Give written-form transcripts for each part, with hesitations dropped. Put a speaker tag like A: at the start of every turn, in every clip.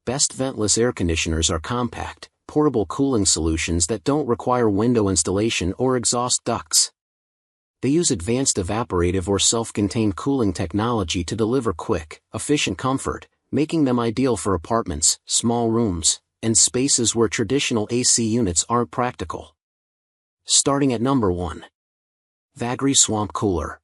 A: Best ventless air conditioners are compact, portable cooling solutions that don't require window installation or exhaust ducts. They use advanced evaporative or self-contained cooling technology to deliver quick, efficient comfort, making them ideal for apartments, small rooms, and spaces where traditional AC units aren't practical. Starting at number 1. VAGKRI Swamp Cooler.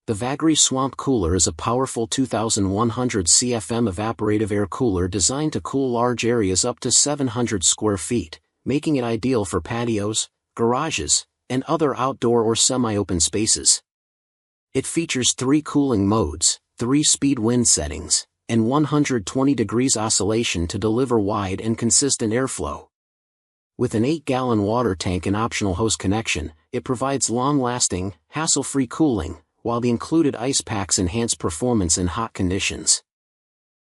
A: The VAGKRI Swamp Cooler is a powerful 2100 CFM evaporative air cooler designed to cool large areas up to 700 square feet, making it ideal for patios, garages, and other outdoor or semi-open spaces. It features 3 cooling modes, 3-speed wind settings, and 120 degrees oscillation to deliver wide and consistent airflow. With an 8-gallon water tank and optional hose connection, it provides long-lasting, hassle-free cooling, while the included ice packs enhance performance in hot conditions.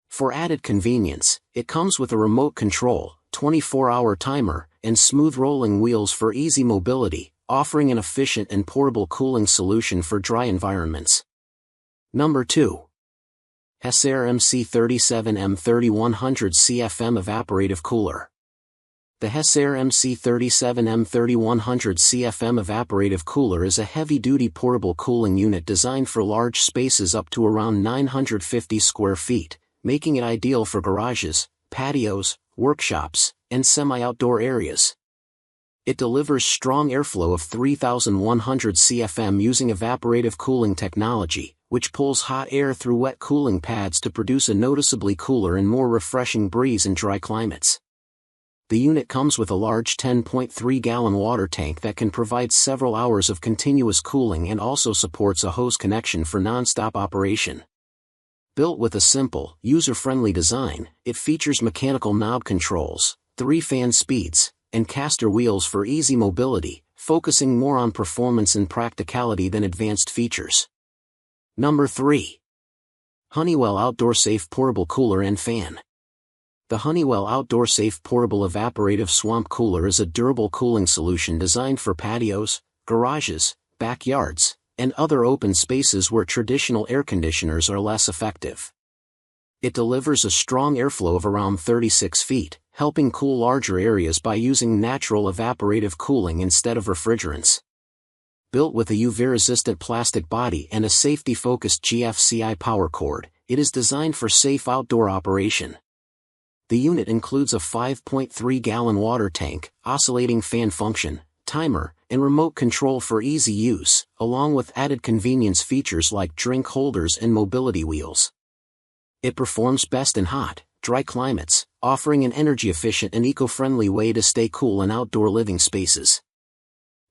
A: For added convenience, it comes with a remote control, 24-hour timer, and smooth rolling wheels for easy mobility, offering an efficient and portable cooling solution for dry environments. Number 2. Hessaire MC37M3100 CFM Evaporative Cooler. The Hessaire MC37M3100 CFM Evaporative Cooler is a heavy-duty portable cooling unit designed for large spaces up to around 950 square feet, making it ideal for garages, patios, workshops, and semi-outdoor areas. It delivers strong airflow of 3,100 CFM using evaporative cooling technology, which pulls hot air through wet cooling pads to produce a noticeably cooler and more refreshing breeze in dry climates. The unit comes with a large 10.3-gallon water tank that can provide several hours of continuous cooling and also supports a hose connection for non-stop operation. Built with a simple, user-friendly design, it features mechanical knob controls, 3 fan speeds, and caster wheels for easy mobility, focusing more on performance and practicality than advanced features. Number 3. Honeywell Outdoor Safe Portable Cooler and Fan. The Honeywell Outdoor Safe Portable Evaporative Swamp Cooler is a durable cooling solution designed for patios, garages, backyards, and other open spaces where traditional air conditioners are less effective. It delivers a strong airflow of around 36 feet, helping cool larger areas by using natural evaporative cooling instead of refrigerants. Built with a UV-resistant plastic body and a safety-focused GFCI power cord, it is designed for safe outdoor operation. The unit includes a 5.3-gallon water tank, oscillating fan function, timer, and remote control for easy use, along with added convenience features like drink holders and mobility wheels. It performs best in hot, dry climates, offering an energy-efficient and eco-friendly way to stay cool in outdoor living spaces.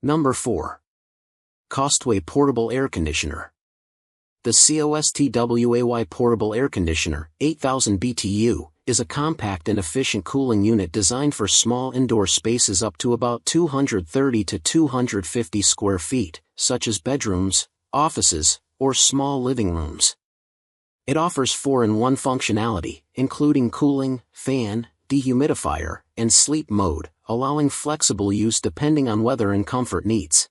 A: Number 4. COSTWAY Portable Air Conditioner. The COSTWAY Portable Air Conditioner, 8000 BTU, is a compact and efficient cooling unit designed for small indoor spaces up to about 230 to 250 square feet, such as bedrooms, offices, or small living rooms. It offers 4-in-1 functionality, including cooling, fan, dehumidifier, and sleep mode, allowing flexible use depending on weather and comfort needs.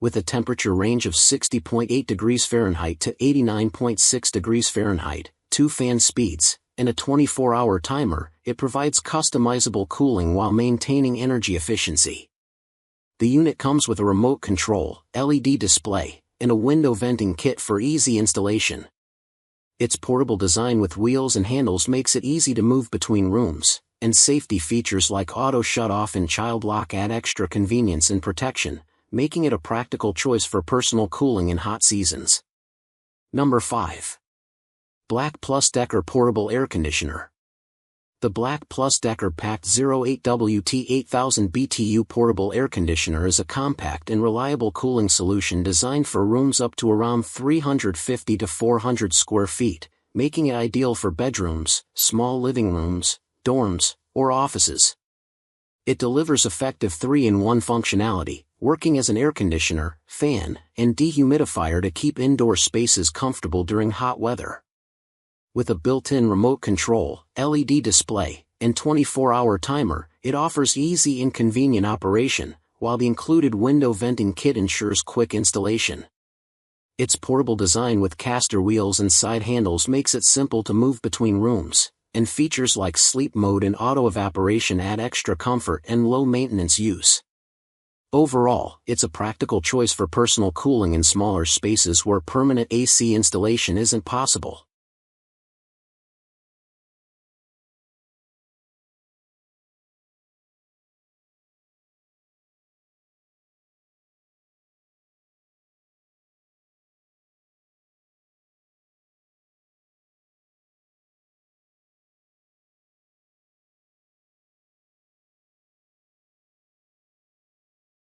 A: With a temperature range of 60.8 degrees Fahrenheit to 89.6 degrees Fahrenheit, 2 fan speeds, and a 24-hour timer, it provides customizable cooling while maintaining energy efficiency. The unit comes with a remote control, LED display, and a window venting kit for easy installation. Its portable design with wheels and handles makes it easy to move between rooms, and safety features like auto shut-off and child lock add extra convenience and protection, making it a practical choice for personal cooling in hot seasons. Number 5. BLACK+DECKER Portable Air Conditioner. The BLACK+DECKER Packed 08WT 8000 BTU Portable Air Conditioner is a compact and reliable cooling solution designed for rooms up to around 350 to 400 square feet, making it ideal for bedrooms, small living rooms, dorms, or offices. It delivers effective 3-in-1 functionality, working as an air conditioner, fan, and dehumidifier to keep indoor spaces comfortable during hot weather. With a built-in remote control, LED display, and 24-hour timer, it offers easy and convenient operation, while the included window venting kit ensures quick installation. Its portable design with caster wheels and side handles makes it simple to move between rooms, and features like sleep mode and auto evaporation add extra comfort and low maintenance use. Overall, it's a practical choice for personal cooling in smaller spaces where permanent AC installation isn't possible.